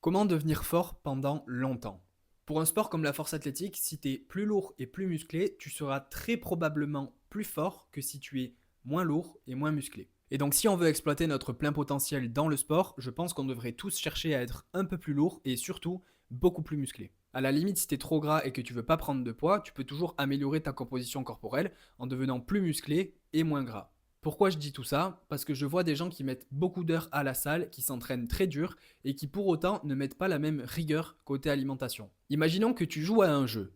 Comment devenir fort pendant longtemps? Pour un sport comme la force athlétique, si tu es plus lourd et plus musclé, tu seras très probablement plus fort que si tu es moins lourd et moins musclé. Et donc si on veut exploiter notre plein potentiel dans le sport, je pense qu'on devrait tous chercher à être un peu plus lourd et surtout beaucoup plus musclé. À la limite, si tu es trop gras et que tu veux pas prendre de poids, tu peux toujours améliorer ta composition corporelle en devenant plus musclé et moins gras. Pourquoi je dis tout ça? Parce que je vois des gens qui mettent beaucoup d'heures à la salle, qui s'entraînent très dur et qui pour autant ne mettent pas la même rigueur côté alimentation. Imaginons que tu joues à un jeu.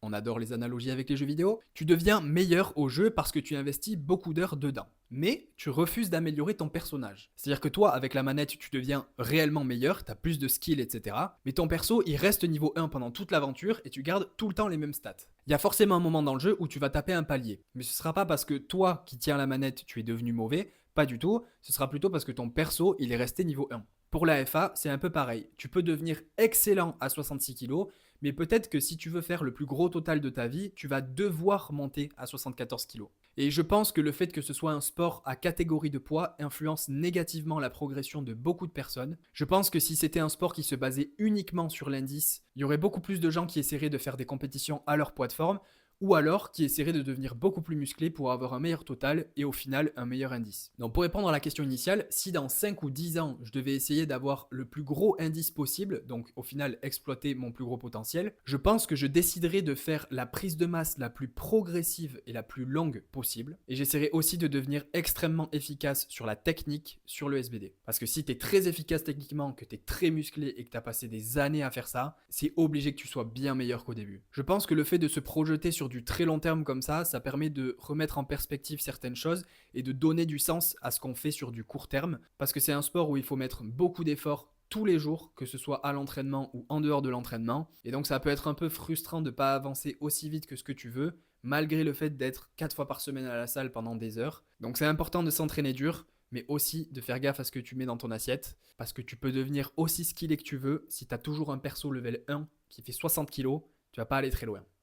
On adore les analogies avec les jeux vidéo. Tu deviens meilleur au jeu parce que tu investis beaucoup d'heures dedans. Mais tu refuses d'améliorer ton personnage. C'est-à-dire que toi, avec la manette, tu deviens réellement meilleur, tu as plus de skills, etc. Mais ton perso, il reste niveau 1 pendant toute l'aventure et tu gardes tout le temps les mêmes stats. Il y a forcément un moment dans le jeu où tu vas taper un palier. Mais ce sera pas parce que toi qui tiens la manette, tu es devenu mauvais. Pas du tout. Ce sera plutôt parce que ton perso, il est resté niveau 1. Pour la FA, c'est un peu pareil. Tu peux devenir excellent à 66 kilos, mais peut-être que si tu veux faire le plus gros total de ta vie, tu vas devoir monter à 74 kilos. Et je pense que le fait que ce soit un sport à catégorie de poids influence négativement la progression de beaucoup de personnes. Je pense que si c'était un sport qui se basait uniquement sur l'indice, il y aurait beaucoup plus de gens qui essaieraient de faire des compétitions à leur poids de forme, ou alors qui essaieraient de devenir beaucoup plus musclés pour avoir un meilleur total et au final un meilleur indice. Donc pour répondre à la question initiale, si dans 5 ou 10 ans je devais essayer d'avoir le plus gros indice possible, donc au final exploiter mon plus gros potentiel, je pense que je déciderais de faire la prise de masse la plus progressive et la plus longue possible, et j'essaierai aussi de devenir extrêmement efficace sur la technique sur le SBD. Parce que si tu es très efficace techniquement, que tu es très musclé et que tu as passé des années à faire ça, c'est obligé que tu sois bien meilleur qu'au début. Je pense que le fait de se projeter sur du très long terme comme ça permet de remettre en perspective certaines choses et de donner du sens à ce qu'on fait sur du court terme, parce que c'est un sport où il faut mettre beaucoup d'efforts tous les jours, que ce soit à l'entraînement ou en dehors de l'entraînement, et donc ça peut être un peu frustrant de ne pas avancer aussi vite que ce que tu veux, malgré le fait d'être 4 fois par semaine à la salle pendant des heures. Donc c'est important de s'entraîner dur, mais aussi de faire gaffe à ce que tu mets dans ton assiette, parce que tu peux devenir aussi skillé que tu veux, si tu as toujours un perso level 1 qui fait 60 kilos, tu vas pas aller très loin.